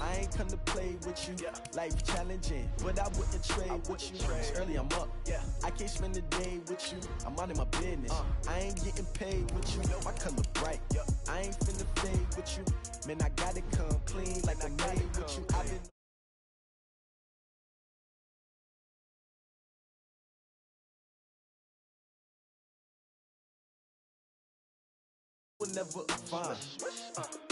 I ain't come to play with you. Life challenging, but I wouldn't trade with you. It's early, I'm up. I can't spend the day with you. I'm out of my business. I ain't getting paid with you. My color bright. I ain't finna fade with you. Man, I gotta come clean like I made with you. I've been never fine.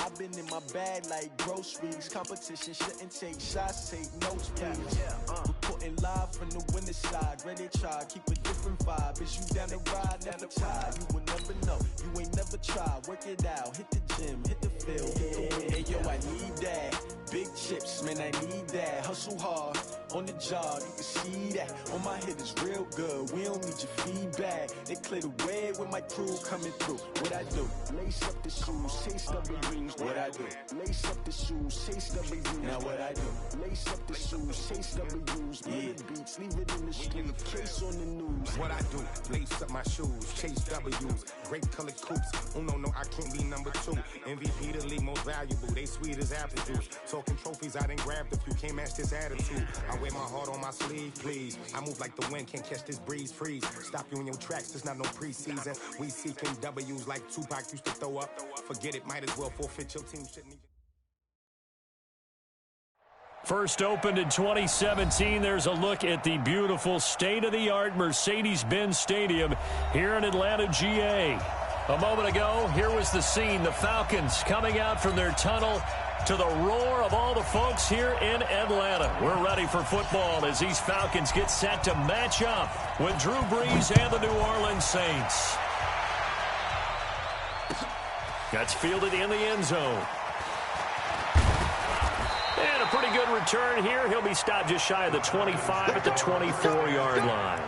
I've been in my bag like groceries. Competition shouldn't take shots, take notes, please. Reporting live from the winter side. Ready to try, keep a different vibe. Is you down the ride, never tired. You will never know, you ain't never tried. Work it out, hit the gym, hit the field. Hey yo, I need that. Big chips, man, I need that. Hustle hard, on the job, you can see that. On my head is real good, we don't need your feedback. They clear the way with my crew coming through. What I do? Lace up the shoes, chase W's. What I do? Lace up the shoes, chase W's. Now what I do? Lace up the shoes, chase W's. Murder beats, leave it in the street, case on the news. What I do? Lace up my shoes, chase W's. Great colored coops. Oh no, I can't be number 2. MVP the league most valuable. They sweet as apple juice. Talking trophies, I didn't grab the few. Can't match this attitude. I wear my heart on my sleeve, please. I move like the wind, can't catch this breeze. Freeze. Stop you in your tracks. There's not no preseason. We seeking W's like Tupac used to throw up. Forget it, might as well forfeit your team. Shouldn't even. First opened in 2017, there's a look at the beautiful state-of-the-art Mercedes-Benz Stadium here in Atlanta, GA. A moment ago, here was the scene. The Falcons coming out from their tunnel to the roar of all the folks here in Atlanta. We're ready for football as these Falcons get set to match up with Drew Brees and the New Orleans Saints. That's fielded in the end zone. And a pretty good return here. He'll be stopped just shy of the 25 at the 24-yard line.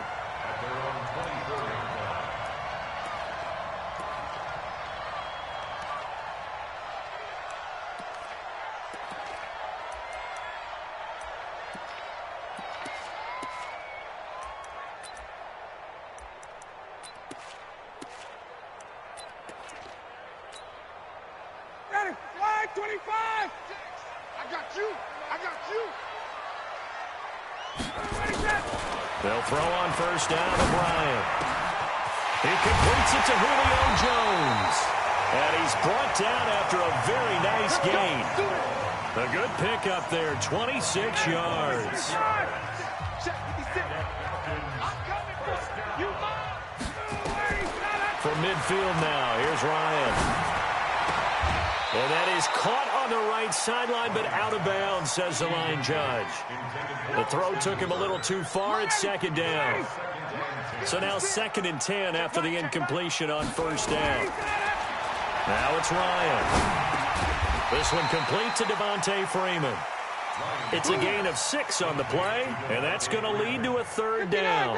Flag 25! I got you! They'll throw on first down to Bryant. He completes it to Julio Jones. And he's brought down after a very nice gain. A good pickup there, 26 yards. From midfield now, here's Ryan. And that is caught on the right sideline, but out of bounds, says the line judge. The throw took him a little too far. It's second down. So now 2nd and 10 after the incompletion on first down. Now it's Ryan. This one complete to Devontae Freeman. It's a gain of 6 on the play, and that's going to lead to a 3rd down.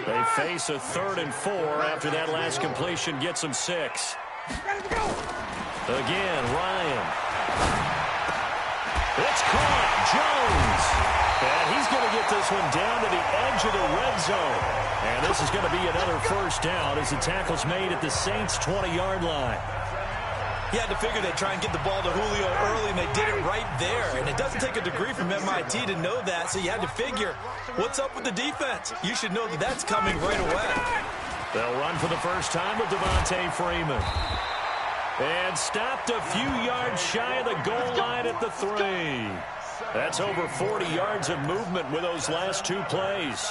They face a 3rd and 4 after that last completion gets them 6. Again, Ryan. It's caught. Jones. And he's going to get this one down to the edge of the red zone. And this is going to be another first down as the tackle's made at the Saints' 20-yard line. He had to figure they'd try and get the ball to Julio early, and they did it right there. And it doesn't take a degree from MIT to know that, so you had to figure, what's up with the defense? You should know that that's coming right away. They'll run for the first time with Devontae Freeman. And stopped a few yards shy of the goal line at the 3. That's over 40 yards of movement with those last 2 plays.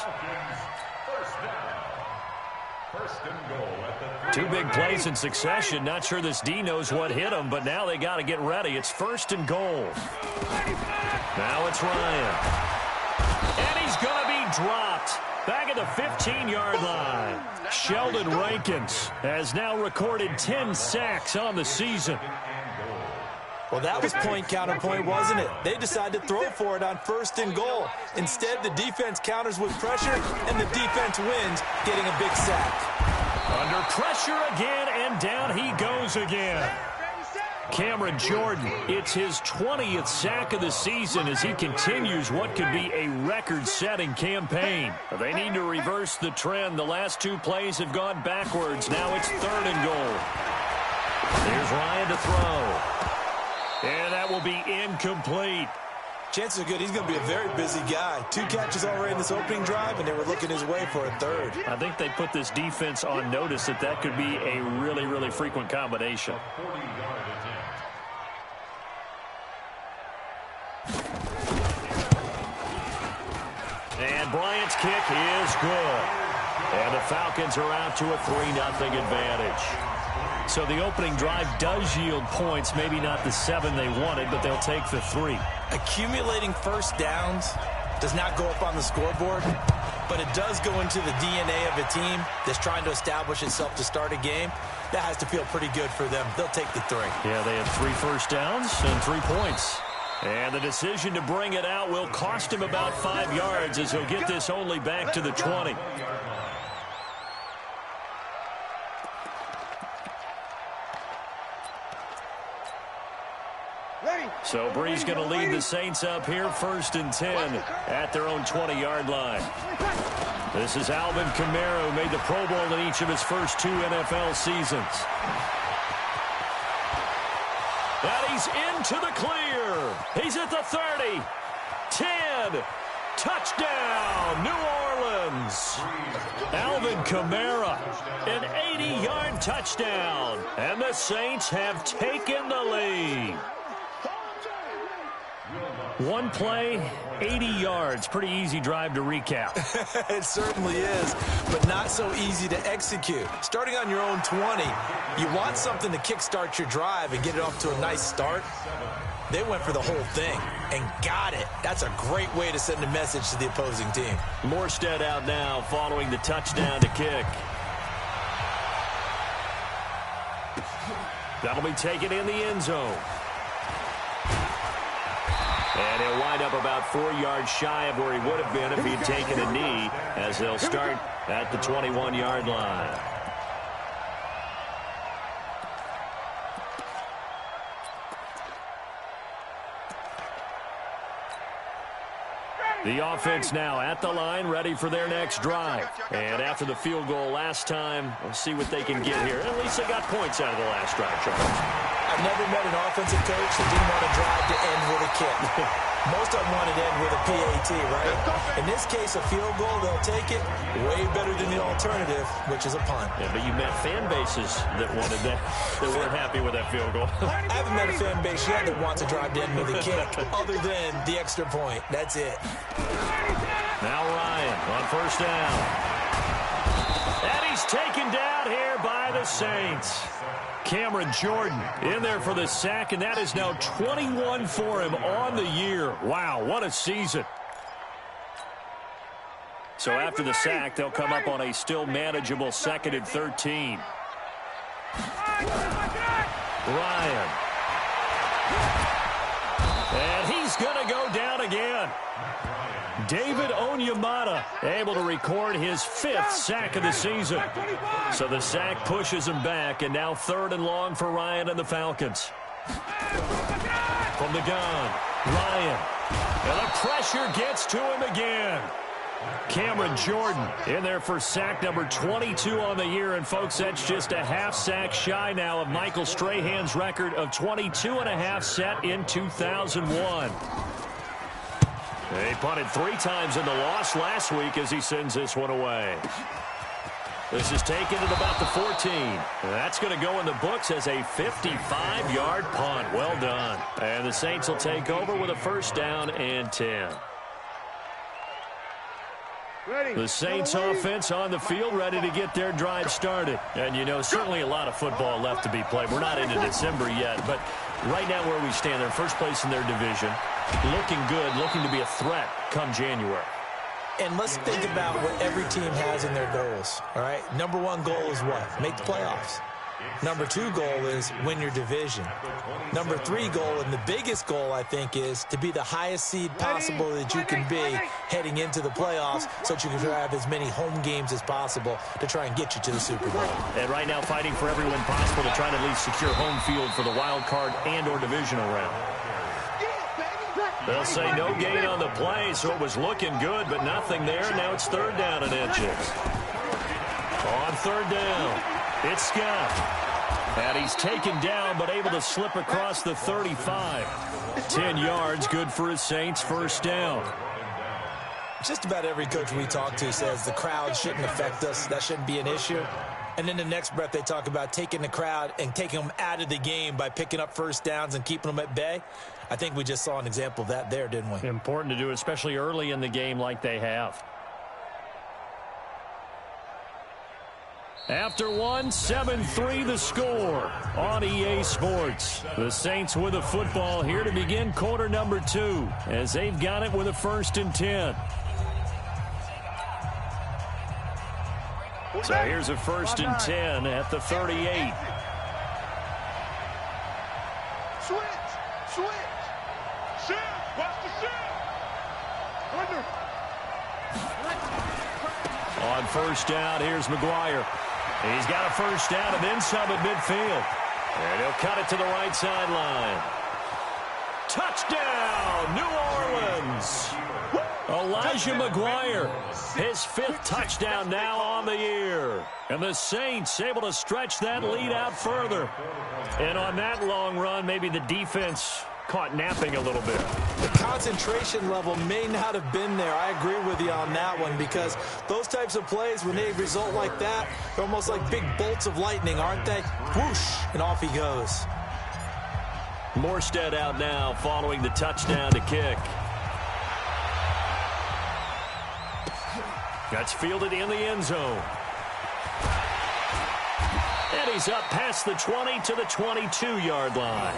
2 big plays in succession. Not sure this D knows what hit him, but now they got to get ready. It's 1st and goal. Now it's Ryan. And he's going to be dropped. Back at the 15-yard line. Sheldon Rankins has now recorded 10 sacks on the season. Well, that was point counterpoint, wasn't it? They decided to throw for it on 1st and goal. Instead, the defense counters with pressure, and the defense wins, getting a big sack. Under pressure again, and down he goes again. Cameron Jordan, it's his 20th sack of the season as he continues what could be a record-setting campaign. They need to reverse the trend. The last 2 plays have gone backwards. Now it's 3rd and goal. Here's Ryan to throw. And that will be incomplete. Chances are good he's going to be a very busy guy. 2 catches already in this opening drive, and they were looking his way for a third. I think they put this defense on notice that could be a really, really frequent combination. And Bryant's kick is good. And the Falcons are out to a 3-0 advantage. So the opening drive does yield points, maybe not the 7 they wanted, but they'll take the 3. Accumulating first downs does not go up on the scoreboard, but it does go into the DNA of a team that's trying to establish itself to start a game. That has to feel pretty good for them. They'll take the 3. Yeah, they had 3 first downs and 3 points. And the decision to bring it out will cost him about 5 yards as he'll get this only back to the 20. So Bree's going to lead the Saints up here 1st and 10 at their own 20-yard line. This is Alvin Kamara, who made the Pro Bowl in each of his first 2 NFL seasons. And he's into the clear. He's at the 30. 10. Touchdown, New Orleans. Alvin Kamara, an 80-yard touchdown. And the Saints have taken the lead. 1 play, 80 yards. Pretty easy drive to recap. It certainly is, but not so easy to execute. Starting on your own 20, you want something to kickstart your drive and get it off to a nice start. They went for the whole thing and got it. That's a great way to send a message to the opposing team. Morstead out now following the touchdown to kick. That'll be taken in the end zone. And he'll wind up about 4 yards shy of where he would have been if he'd taken a knee, as they'll start at the 21-yard line. The offense now at the line, ready for their next drive. And after the field goal last time, we'll see what they can get here. At least they got points out of the last drive, Charles. I've never met an offensive coach that didn't want to drive to end with a kick. Most of them want to end with a PAT, right? In this case, a field goal, they'll take it. Way better than the alternative, which is a punt. Yeah, but you met fan bases that wanted that weren't happy with that field goal. I haven't met a fan base yet that wants to drive to end with a kick, other than the extra point. That's it. Now Ryan on 1st down. And he's taken down here by the Saints. Cameron Jordan in there for the sack, and that is now 21 for him on the year. Wow, what a season. So after the sack, they'll come up on a still manageable 2nd and 13. Ryan. And he's going to go down again. David Onyemata able to record his 5th sack of the season. So the sack pushes him back, and now 3rd and long for Ryan and the Falcons. From the gun, Ryan. And the pressure gets to him again. Cameron Jordan in there for sack number 22 on the year. And, folks, that's just a half sack shy now of Michael Strahan's record of 22.5 set in 2001. They punted 3 times in the loss last week as he sends this one away. This is taken at about the 14. That's going to go in the books as a 55-yard punt. Well done. And the Saints will take over with a 1st down and 10. The Saints offense on the field ready to get their drive started. And, you know, certainly a lot of football left to be played. We're not into December yet, but right now where we stand, they're first place in their division. Looking good, looking to be a threat come January. And let's think about what every team has in their goals, all right? Number 1 goal is what? Make the playoffs. Number 2 goal is win your division. Number 3 goal, and the biggest goal, I think, is to be the highest seed possible that you can be heading into the playoffs so that you can have as many home games as possible to try and get you to the Super Bowl. And right now fighting for every win possible to try to at least secure home field for the wild card and or divisional round. They'll say no gain on the play, so it was looking good, but nothing there. Now it's 3rd down and inches. On 3rd down, it's Scott. And he's taken down, but able to slip across the 35. 10 yards, good for his Saints, first down. Just about every coach we talk to says the crowd shouldn't affect us. That shouldn't be an issue. And in the next breath, they talk about taking the crowd and taking them out of the game by picking up first downs and keeping them at bay. I think we just saw an example of that there, didn't we? Important to do, especially early in the game like they have. After one, 7-3 the score on EA Sports. The Saints with the football here to begin quarter number 2 as they've got it with a 1st and 10. So here's a 1st and 10 at the 38. Switch. Shift. Watch the shift. Under. On first down, here's McGuire. He's got a first down and then some at midfield. And he'll cut it to the right sideline. Touchdown, New Orleans. Elijah McGuire, his 5th touchdown now on the year. And the Saints able to stretch that lead out further. And on that long run, maybe the defense caught napping a little bit. The concentration level may not have been there. I agree with you on that one because those types of plays, when they result like that, they're almost like big bolts of lightning, aren't they? Whoosh, and off he goes. Morstead out now following the touchdown to kick. That's fielded in the end zone. And he's up past the 20 to the 22-yard line.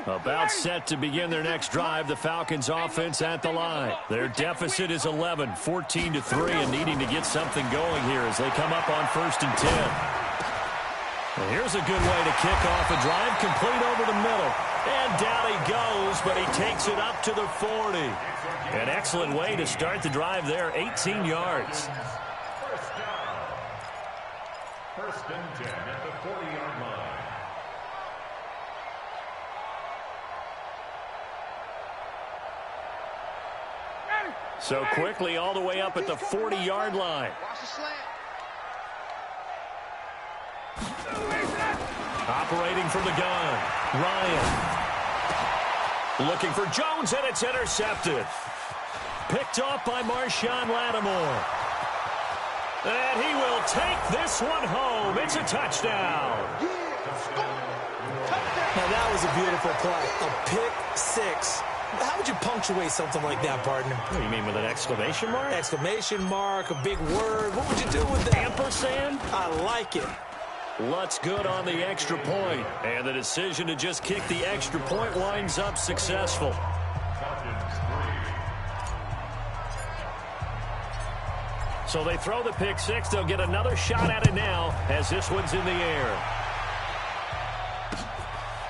About set to begin their next drive, the Falcons offense at the line. Their deficit is 11, 14-3, and needing to get something going here as they come up on 1st and 10. Well, here's a good way to kick off a drive, complete over the middle. And down he goes, but he takes it up to the 40. An excellent way to start the drive there, 18 yards. First and 10 at the 40-yard line. So quickly all the way up at the 40-yard line. Operating from the gun, Ryan. Looking for Jones, and it's intercepted. Picked off by Marshawn Lattimore. And he will take this one home. It's a touchdown. Now that was a beautiful play. A pick six. How would you punctuate something like that, partner? What do you mean, with an exclamation mark? Exclamation mark, a big word. What would you do with that? Ampersand? I like it. Lutz good on the extra point. And the decision to just kick the extra point winds up successful. So they throw the pick six. They'll get another shot at it now as this one's in the air.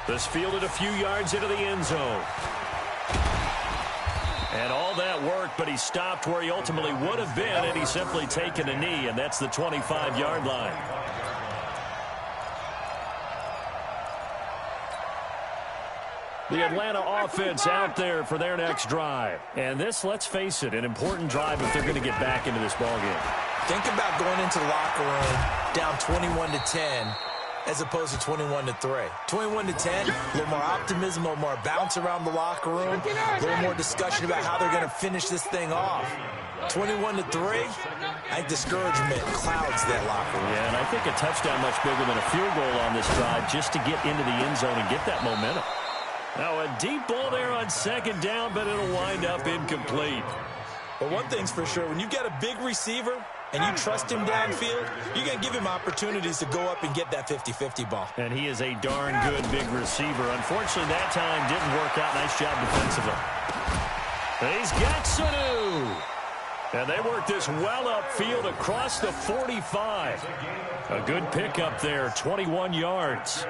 This fielded a few yards into the end zone. And all that worked, but he stopped where he ultimately would have been, and he's simply taken a knee, and that's the 25-yard line. The Atlanta offense out there for their next drive. And this, let's face it, an important drive if they're going to get back into this ballgame. Think about going into the locker room down 21-10 as opposed to 21-3. 21-10, a little more optimism, a little more bounce around the locker room, a little more discussion about how they're going to finish this thing off. 21-3, I think discouragement clouds that locker room. Yeah, and I think a touchdown much bigger than a field goal on this drive just to get into the end zone and get that momentum. Now a deep ball there on second down, but it'll wind up incomplete. But one thing's for sure, when you've got a big receiver and you trust him downfield, you're going to give him opportunities to go up and get that 50-50 ball. And he is a darn good big receiver. Unfortunately, that time didn't work out. Nice job defensively. He's got Sanu. And they work this well upfield across the 45. A good pickup there, 21 yards.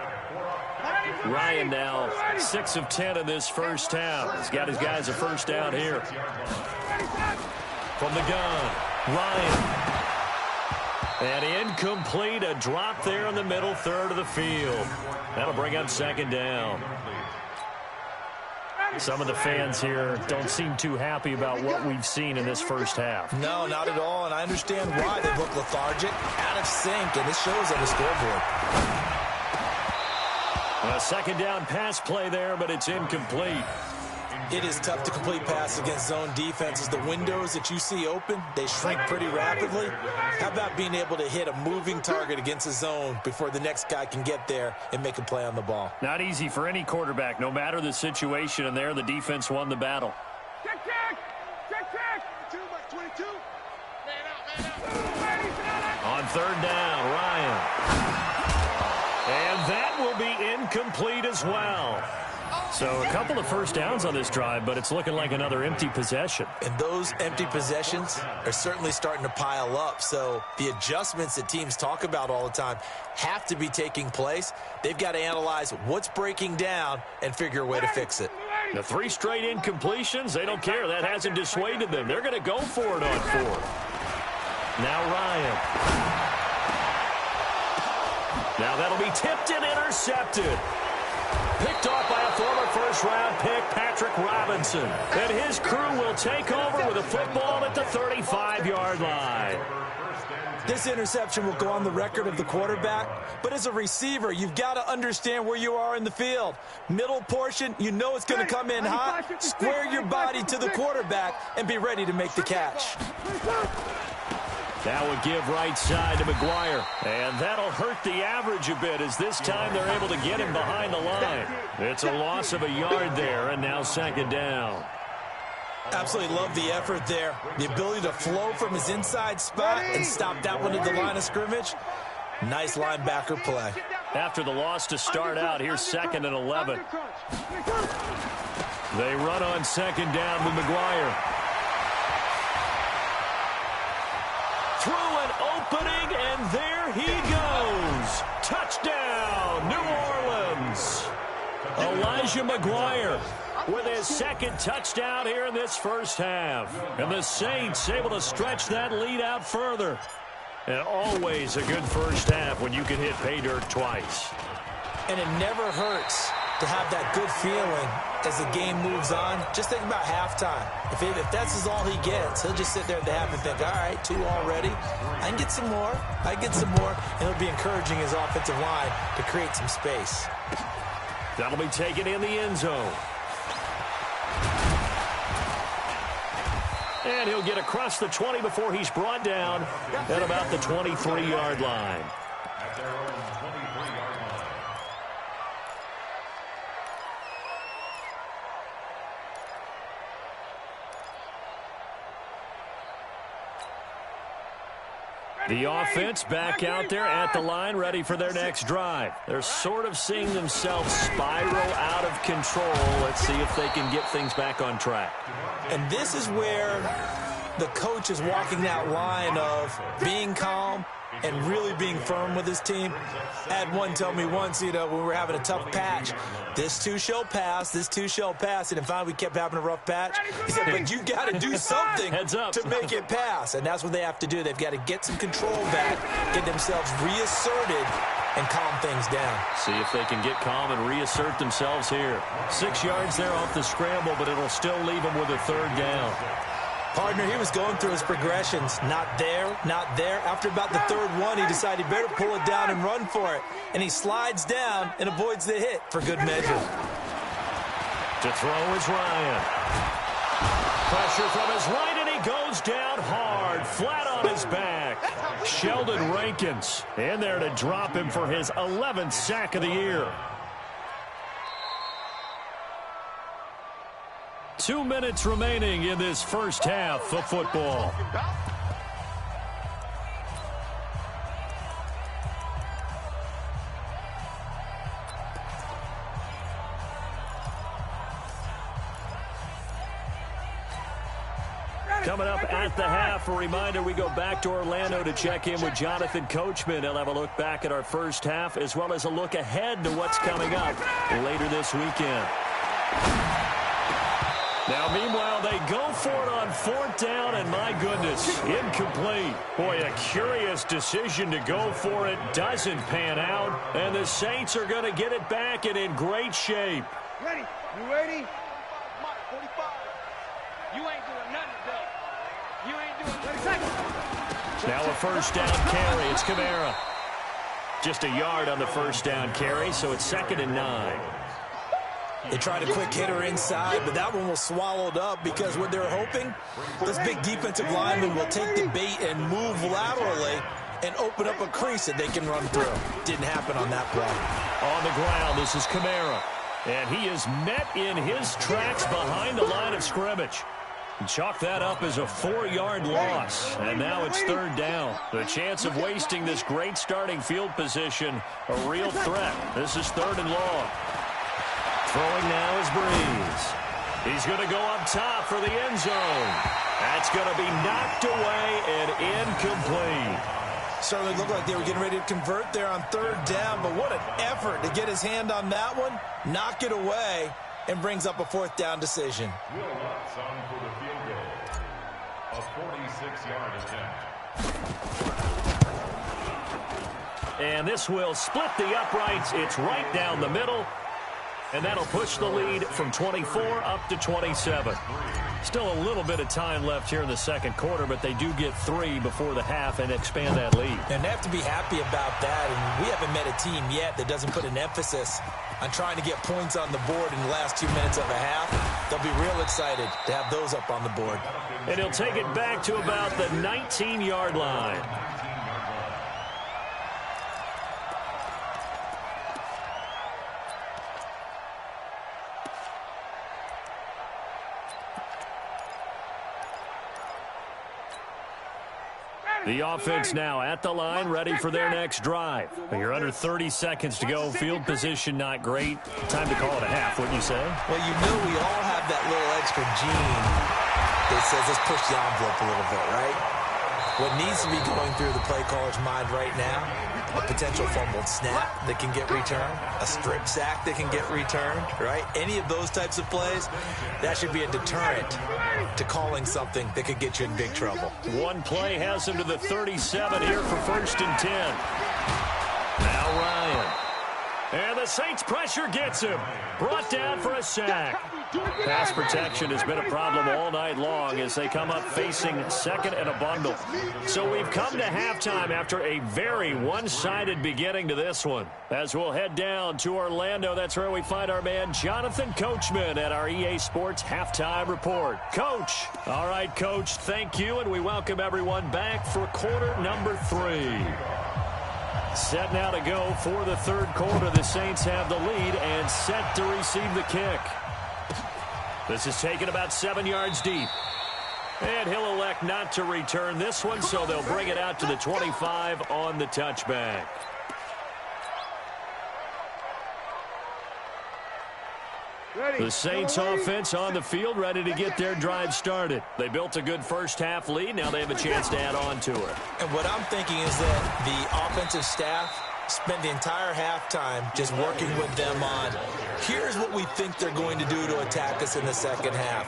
Ryan now 6 of 10 in this first half. He's got his guys a first down here. From the gun, Ryan. And incomplete, a drop there in the middle third of the field. That'll bring up second down. Some of the fans here don't seem too happy about what we've seen in this first half. No, not at all, and I understand why. They look lethargic, out of sync, and it shows on the scoreboard. A second down pass play there, but it's incomplete. It is tough to complete passes against zone defenses. The windows that you see open, they shrink pretty rapidly. How about being able to hit a moving target against a zone before the next guy can get there and make a play on the ball? Not easy for any quarterback, no matter the situation, and there the defense won the battle. Check, check! Check, check! 22. On third down, Ryan. And that will be incomplete as well. So a couple of first downs on this drive, but it's looking like another empty possession. And those empty possessions are certainly starting to pile up. So the adjustments that teams talk about all the time have to be taking place. They've got to analyze what's breaking down and figure a way to fix it. The 3 straight incompletions, they don't care. That hasn't dissuaded them. They're going to go for it on 4th. Now Ryan. Now that'll be tipped and intercepted. Picked off by a former first-round pick, Patrick Robinson. And his crew will take over with a football at the 35-yard line. This interception will go on the record of the quarterback, but as a receiver, you've got to understand where you are in the field. Middle portion, you know it's going to come in hot. Square your body to the quarterback and be ready to make the catch. That would give right side to McGuire. And that'll hurt the average a bit as this time they're able to get him behind the line. It's a loss of a yard there, and now second down. Absolutely love the effort there. The ability to flow from his inside spot and stop that one at the line of scrimmage. Nice linebacker play. After the loss to start out, here's 2nd and 11. They run on second down with McGuire. Through an opening, and there he goes. Touchdown, New Orleans. Elijah McGuire with his 2nd touchdown here in this first half. And the Saints able to stretch that lead out further. And always a good first half when you can hit pay dirt twice. And it never hurts to have that good feeling as the game moves on. Just think about halftime. If that's all he gets, he'll just sit there at the half and think, all right, 2 already. I can get some more. I get some more. And he'll be encouraging his offensive line to create some space. That'll be taken in the end zone. And he'll get across the 20 before he's brought down at about the 23-yard line. The offense back out there at the line, ready for their next drive. They're sort of seeing themselves spiral out of control. Let's see if they can get things back on track. And this is where the coach is walking that line of being calm and really being firm with his team. I had one tell me once, when we were having a tough patch, this too shall pass, this too shall pass. And finally we kept having a rough patch. He said, but you got to do something to make it pass. And that's what they have to do. They've got to get some control back, get themselves reasserted, and calm things down. See if they can get calm and reassert themselves here. 6 yards there off the scramble, but it'll still leave them with a 3rd down. Partner, he was going through his progressions. Not there, not there. After about the 3rd one, he decided he better pull it down and run for it. And he slides down and avoids the hit for good measure. To throw is Ryan. Pressure from his right, and he goes down hard, flat on his back. Sheldon Rankins in there to drop him for his 11th sack of the year. 2 minutes remaining in this first half of football. Coming up at the half, a reminder, we go back to Orlando to check in with Jonathan Coachman. He'll have a look back at our first half as well as a look ahead to what's coming up later this weekend. Now, meanwhile, they go for it on 4th down, and my goodness, incomplete. Boy, a curious decision to go for it. Doesn't pan out, and the Saints are going to get it back and in great shape. Ready? You ready? You ain't doing nothing today. You ain't doing nothing. Now a first down carry. It's Kamara. Just a yard on the first down carry, so it's 2nd and 9. They tried a quick hitter inside, but that one was swallowed up because what they're hoping, this big defensive lineman will take the bait and move laterally and open up a crease that they can run through. Didn't happen on that play. On the ground, this is Kamara. And he is met in his tracks behind the line of scrimmage. Chalk that up as a 4-yard loss. And now it's 3rd down. The chance of wasting this great starting field position, a real threat. This is 3rd and long. Throwing now is Breeze. He's going to go up top for the end zone. That's going to be knocked away and incomplete. Certainly looked like they were getting ready to convert there on 3rd down, but what an effort to get his hand on that one, knock it away, and brings up a 4th down decision. Will Lutz on for the field goal. A 46-yard attempt. And this will split the uprights. It's right down the middle. And that'll push the lead from 24 up to 27. Still a little bit of time left here in the second quarter, but they do get 3 before the half and expand that lead. And they have to be happy about that. And we haven't met a team yet that doesn't put an emphasis on trying to get points on the board in the last 2 minutes of a half. They'll be real excited to have those up on the board. And he'll take it back to about the 19-yard line. The offense now at the line, ready for their next drive. You're under 30 seconds to go. Field position not great. Time to call it a half, wouldn't you say? Well, you know we all have that little extra gene that says let's push the envelope a little bit, right? What needs to be going through the play caller's mind right now, a potential fumbled snap that can get returned, a strip sack that can get returned, right? Any of those types of plays, that should be a deterrent to calling something that could get you in big trouble. One play has him to the 37 here for 1st and 10. Now Ryan. And the Saints pressure gets him. Brought down for a sack. Pass protection has been a problem all night long as they come up facing 2nd and a bundle. So we've come to halftime after a very one-sided beginning to this one. As we'll head down to Orlando, that's where we find our man Jonathan Coachman at our EA Sports Halftime Report. Coach. All right, Coach, thank you, and we welcome everyone back for quarter number 3. Set now to go for the 3rd quarter. The Saints have the lead and set to receive the kick. This is taken about 7 yards deep. And he'll elect not to return this one, so they'll bring it out to the 25 on the touchback. The Saints offense on the field, ready to get their drive started. They built a good first half lead. Now they have a chance to add on to it. And what I'm thinking is that the offensive staff spent the entire halftime just working with them on, here's what we think they're going to do to attack us in the second half.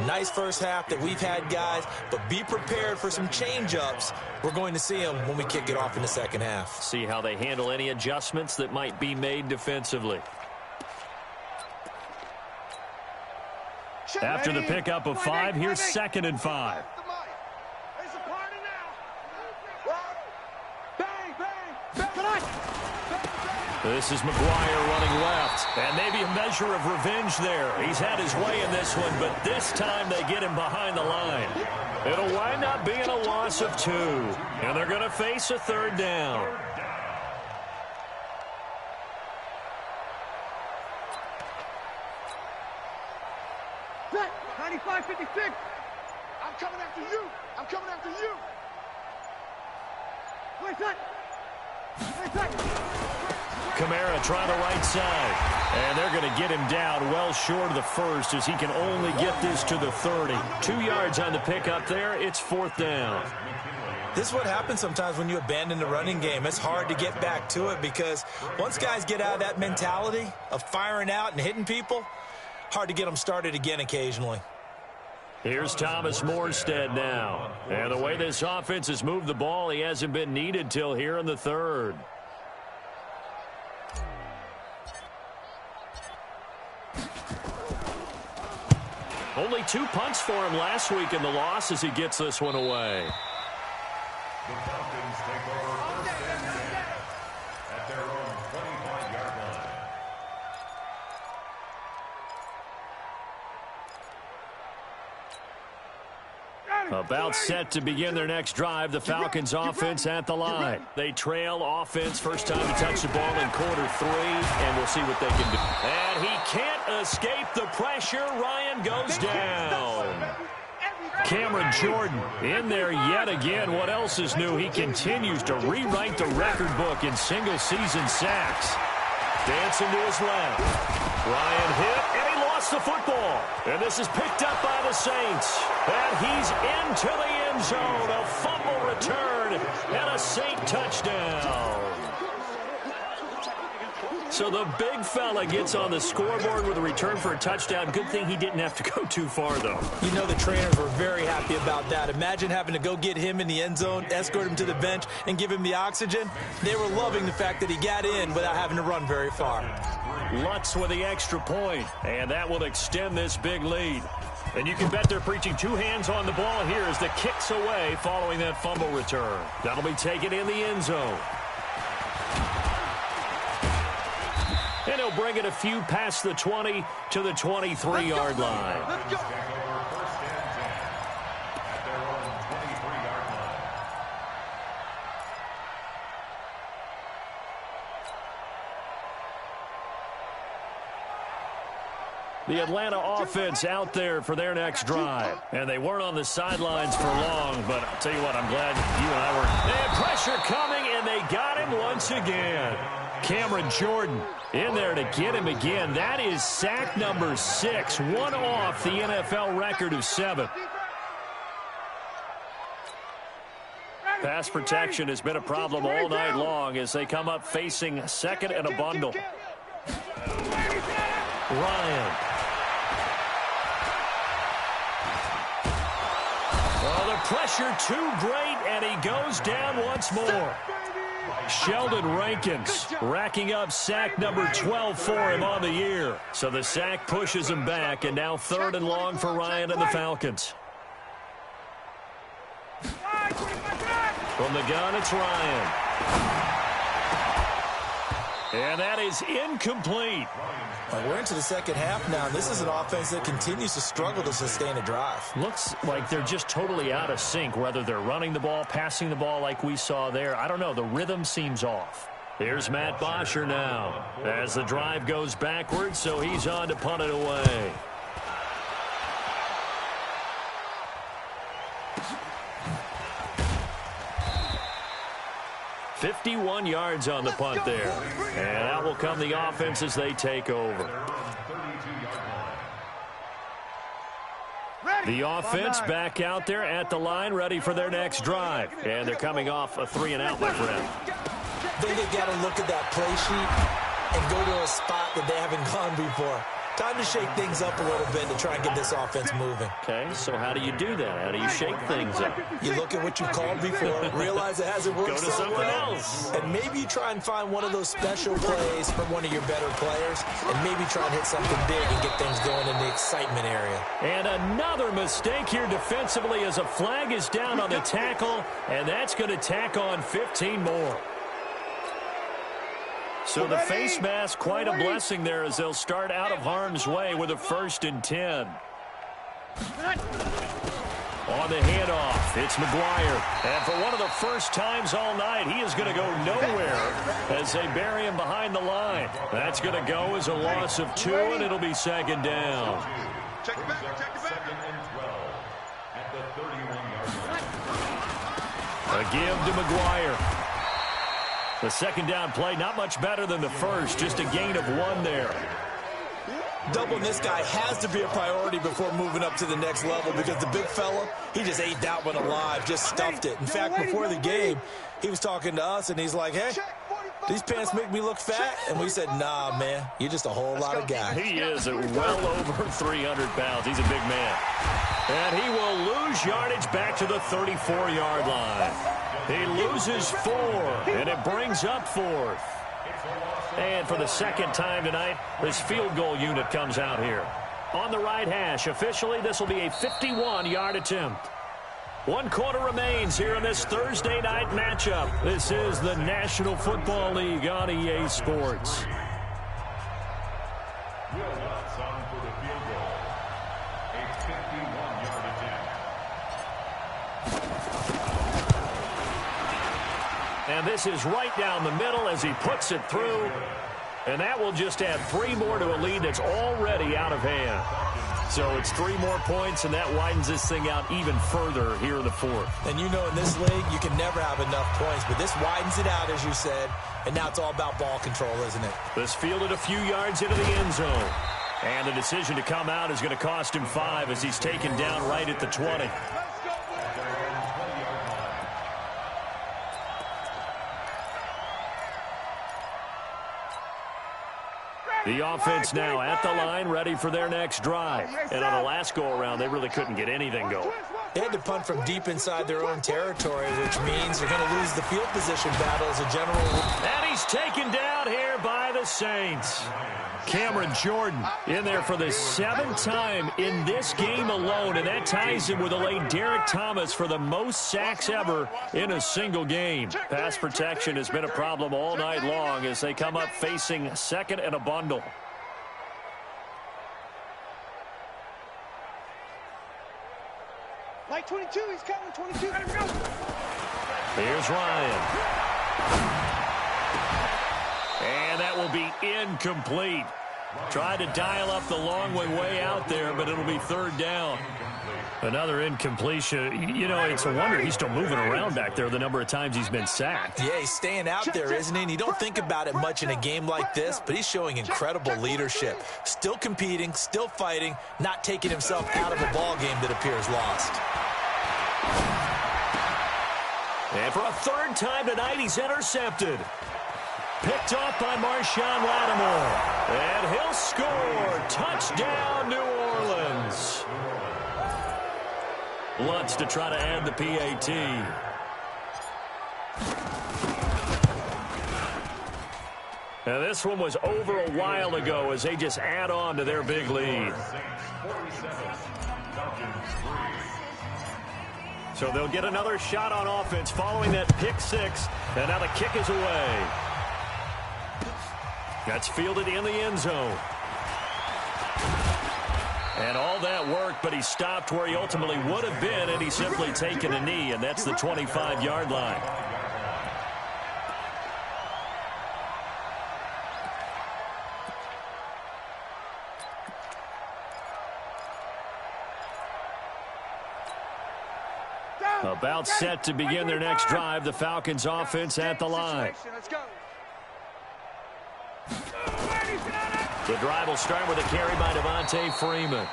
Nice first half that we've had, guys, but be prepared for some change-ups. We're going to see them when we kick it off in the second half. See how they handle any adjustments that might be made defensively. After the pickup of 5, here's 2nd and 5. This is McGuire running left, and maybe a measure of revenge there. He's had his way in this one, but this time they get him behind the line. It'll wind up being a loss of 2, and they're going to face a 3rd down. Set, 95-56. I'm coming after you. I'm coming after you. Wait, set. Wait, set. Kamara trying the right side. And they're going to get him down well short of the 1st as he can only get this to the 30. 2 yards on the pickup there. It's 4th down. This is what happens sometimes when you abandon the running game. It's hard to get back to it because once guys get out of that mentality of firing out and hitting people, hard to get them started again occasionally. Here's Thomas Morstead now. And the way this offense has moved the ball, he hasn't been needed till here in the 3rd. Only 2 punts for him last week in the loss as he gets this one away. The Falcons take over first and 10 at their own 25-yard line. About set to begin their next drive, the Falcons offense at the line. They trail offense, first time to touch the ball in quarter 3, and we'll see what they can do. And he can't escape the pressure. Ryan goes down. Cameron Jordan in there yet again. What else is new? He continues to rewrite the record book in single-season sacks. Dancing to his left. Ryan hit, and he lost the football. And this is picked up by the Saints. And he's into the end zone. A fumble return and a Saint touchdown. So the big fella gets on the scoreboard with a return for a touchdown. Good thing he didn't have to go too far, though. You know the trainers were very happy about that. Imagine having to go get him in the end zone, escort him to the bench, and give him the oxygen. They were loving the fact that he got in without having to run very far. Lutz with the extra point, and that will extend this big lead. And you can bet they're preaching 2 hands on the ball here as the kick's away following that fumble return. That'll be taken in the end zone. And he'll bring it a few past the 20 to the 23-yard line. Let's go. First and 10 at their own 23-yard line. The Atlanta offense out there for their next drive. And they weren't on the sidelines for long, but I'll tell you what, I'm glad you and I were. They had pressure coming, and they got him once again. Cameron Jordan in there to get him again. That is sack number 6, one off the NFL record of 7. Pass protection has been a problem all night long as they come up facing a second and a bundle. Ryan. Oh, the pressure too great, and he goes down once more. Sheldon Rankins racking up sack number 12 for him on the year. So the sack pushes him back, and now 3rd and long for Ryan and the Falcons. From the gun, it's Ryan. And that is incomplete. We're into the second half now. This is an offense that continues to struggle to sustain a drive. Looks like they're just totally out of sync, whether they're running the ball, passing the ball like we saw there. I don't know. The rhythm seems off. Here's Matt Bosher now as the drive goes backwards, so he's on to punt it away. $51 yards on the punt there. And out will come the offense as they take over. The offense back out there at the line, ready for their next drive. And they're coming off a 3-and-out, my friend. Then they've got to look at that play sheet and go to a spot that they haven't gone before. Time to shake things up a little bit to try and get this offense moving. Okay, so how do you do that? How do you shake things up? You look at what you called before, realize it hasn't worked Go to so something well, else. and maybe you try and find one of those special plays from one of your better players, and maybe try and hit something big and get things going in the excitement area. And another mistake here defensively as a flag is down on the tackle, and that's going to tack on 15 more. So the face mask, quite a blessing there as they'll start out of harm's way with a 1st and 10. On the handoff, it's McGuire. And for one of the first times all night, he is going to go nowhere as they bury him behind the line. That's going to go as a loss of 2, and it'll be 2nd down. Check it back. 2nd and 12 at the 31-yard line. A give to McGuire. The 2nd down play, not much better than the first, just a gain of 1 there. Doubling this guy has to be a priority before moving up to the next level because the big fella, he just ate that one alive, just stuffed it. In fact, before the game, he was talking to us, and he's like, hey, these pants make me look fat? And we said, nah, man, you're just a whole lot of guy. He is well over 300 pounds. He's a big man. And he will lose yardage back to the 34-yard line. He loses 4, and it brings up 4th. And for the 2nd time tonight, this field goal unit comes out here. on the right hash. Officially, this will be a 51-yard attempt. 1 quarter remains here in this Thursday night matchup. This is the National Football League on EA Sports. Will Lutz on for the field goal. A 51-yard attempt. And this is right down the middle as he puts it through. And that will just add 3 more to a lead that's already out of hand. So it's 3 more points, and that widens this thing out even further here in the 4th. And you know in this league, you can never have enough points, but this widens it out, as you said, and now it's all about ball control, isn't it? This fielded a few yards into the end zone. And the decision to come out is going to cost him 5 as he's taken down right at the 20. The offense now at the line, ready for their next drive. And on the last go-around, they really couldn't get anything going. They had to punt from deep inside their own territory, which means they're going to lose the field position battle as a general. And he's taken down here by the Saints. Cameron Jordan in there for the 7th time in this game alone, and that ties him with the late Derek Thomas for the most sacks ever in a single game. Pass protection has been a problem all night long as they come up facing 2nd and a bundle. Like 22, he's coming, 22, let him go. Here's Ryan. And that will be incomplete. Tried to dial up the long way out there, but it'll be 3rd down. Another incompletion. You know, it's a wonder he's still moving around back there the number of times he's been sacked. Yeah, he's staying out there, isn't he? And you don't think about it much in a game like this, but he's showing incredible leadership. Still competing, still fighting, not taking himself out of a ball game that appears lost. And for a 3rd time tonight, he's intercepted. Picked off by Marshawn Lattimore. And he'll score. Touchdown, New Orleans. Lutz to try to add the PAT. Now this one was over a while ago as they just add on to their big lead. So they'll get another shot on offense following that pick 6. And now the kick is away. That's fielded in the end zone. And all that worked, but he stopped where he ultimately would have been, and he's simply taken a knee, and that's the 25-yard line. About set to begin their next drive, the Falcons offense at the line. The drive will start with a carry by Devontae Freeman.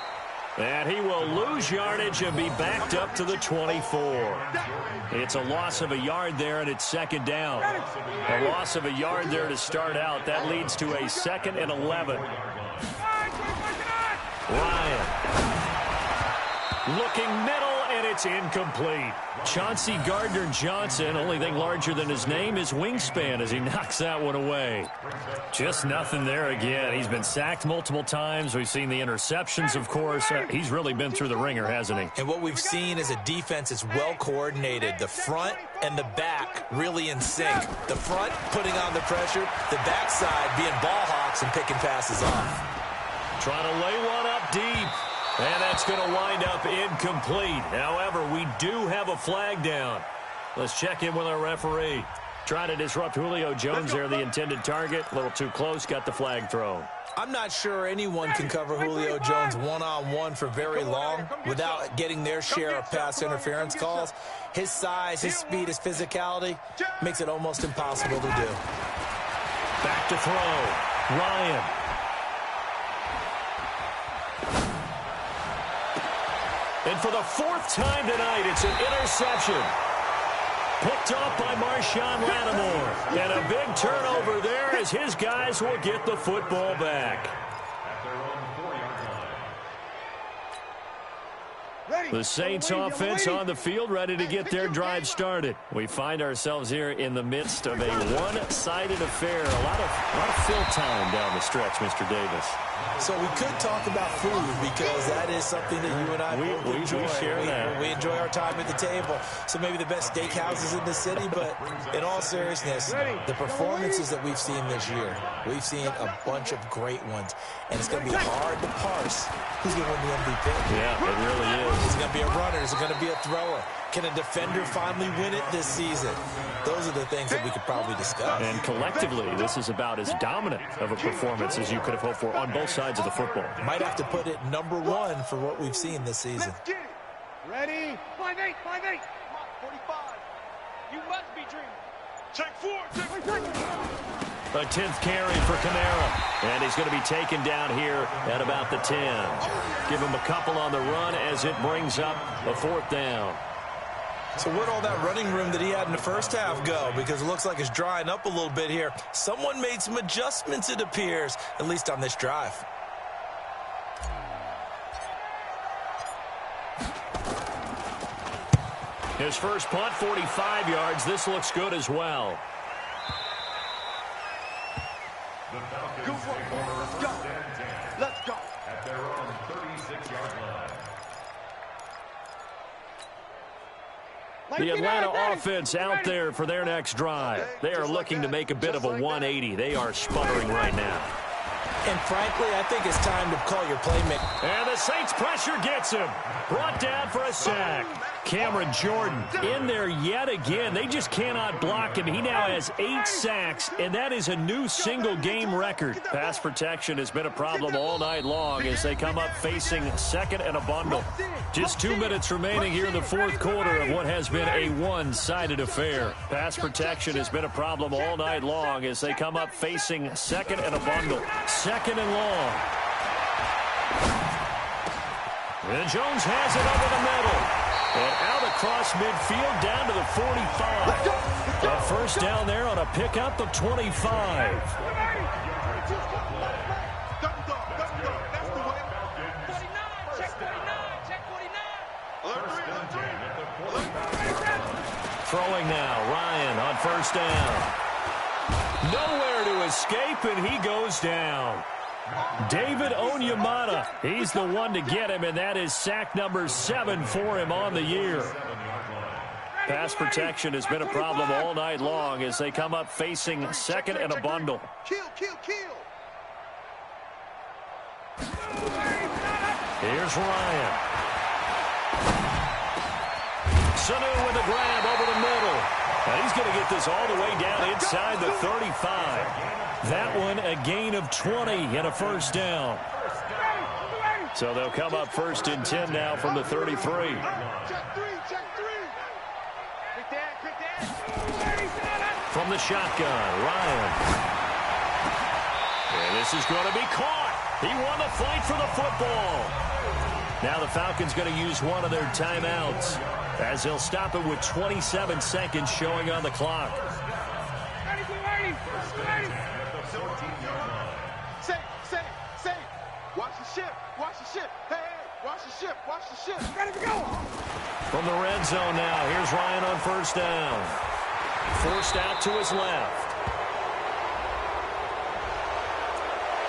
And he will lose yardage and be backed up to the 24. It's a loss of a yard there, and it's 2nd down. A loss of a yard there to start out. That leads to a 2nd and 11. Ryan. Looking middle, and it's incomplete. Chauncey Gardner-Johnson, only thing larger than his name is wingspan as he knocks that one away. Just nothing there again. He's been sacked multiple times. We've seen the interceptions, of course. He's really been through the ringer, hasn't he? And what we've seen is a defense that's well coordinated. The front and the back really in sync. The front putting on the pressure, the backside being ball hawks and picking passes off. Trying to lay one up deep. And that's going to wind up incomplete. However, we do have a flag down. Let's check in with our referee. Trying to disrupt Julio Jones there, the intended target. A little too close, got the flag thrown. I'm not sure anyone can cover Julio Jones one-on-one for very long without getting their share of pass interference calls. His size, his speed, his physicality makes it almost impossible to do. Back to throw. Ryan. And for the 4th time tonight, it's an interception. Picked off by Marshawn Lattimore. And a big turnover there as his guys will get the football back. The Saints offense on the field, ready to get their drive started. We find ourselves here in the midst of a one-sided affair. A lot of fill time down the stretch, Mr. Davis. So we could talk about food because that is something that you and I both enjoy. We share that. We enjoy our time at the table. So maybe the best steakhouses in the city, but in all seriousness, the performances that we've seen this year, we've seen a bunch of great ones. And it's going to be hard to parse who's going to win the MVP. Yeah, it really is. Is it going to be a runner? Is it going to be a thrower? Can a defender finally win it this season? Those are the things that we could probably discuss. And collectively, this is about as dominant of a performance as you could have hoped for on both sides of the football. Might have to put it #1 for what we've seen this season. Let's get it. Ready? 5-8, 5-8. 45. You must be dreaming. Check 4. A 10th carry for Kamara. And he's going to be taken down here at about the 10. Give him a couple on the run as it brings up a 4th down. So where'd all that running room that he had in the first half go? Because it looks like it's drying up a little bit here. Someone made some adjustments, it appears, at least on this drive. His first punt, 45 yards. This looks good as well. The Falcons take over first and 10. Let's go. At their own 36-yard line. The Atlanta offense out there for their next drive. They are looking to make a bit of a 180. They are sputtering right now. And frankly, I think it's time to call your playmaker. And the Saints pressure gets him. Brought down for a sack. Cameron Jordan in there yet again. They just cannot block him. He now has 8 sacks, and that is a new single-game record. Pass protection has been a problem all night long as they come up facing second and a bundle. Just 2 minutes remaining here in the fourth quarter of what has been a one-sided affair. Pass protection has been a problem all night long as they come up facing second and a bundle. Second and long. And Jones has it over the middle. And out across midfield down to the 45. A first down there on a pickup of 25. Throwing now, Ryan on first down. Nowhere to escape, and he goes down. David Onyemata, he's the one to get him, and that is sack number 7 for him on the year. Pass protection has been a problem all night long as they come up facing second and a bundle. Kill, kill, kill. Here's Ryan. Sanu with a grab over the middle. And he's going to get this all the way down inside the 35. That one a gain of 20 and a first down. So they'll come up first and 10 now from the 33. Check 3, check 3. Quick that. From the shotgun, Ryan. And this is going to be caught. He won the fight for the football. Now the Falcons going to use one of their timeouts as they'll stop it with 27 seconds showing on the clock. Safe. Watch the ship. Hey, watch the ship. Ready to go. From the red zone now, here's Ryan on first down. Forced out to his left.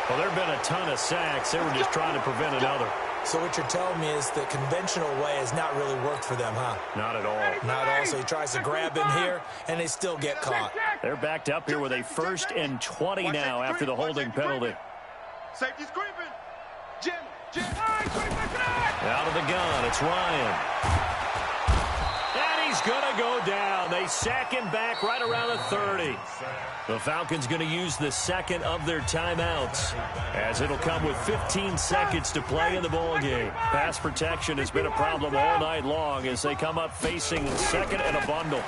Well, there have been a ton of sacks. They were just trying to prevent another. So what you're telling me is the conventional way has not really worked for them, huh? Not at all. Not all. So he tries to grab him here, and they still get caught. They're backed up here with a 1st and 20 now after the holding penalty. Safety's creeping. Jim. Out of the gun, it's Ryan. And he's going to go down. They sack him back right around the 30. The Falcons going to use the second of their timeouts as it'll come with 15 seconds to play in the ball game. Pass protection has been a problem all night long as they come up facing second and a bundle.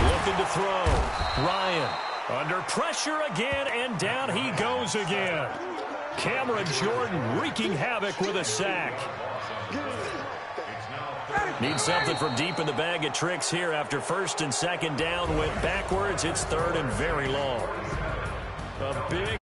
Looking to throw. Ryan under pressure again, and down he goes again. Cameron Jordan wreaking havoc with a sack. Need something from deep in the bag of tricks here after 1st and 2nd down. Went backwards. It's 3rd and very long. A big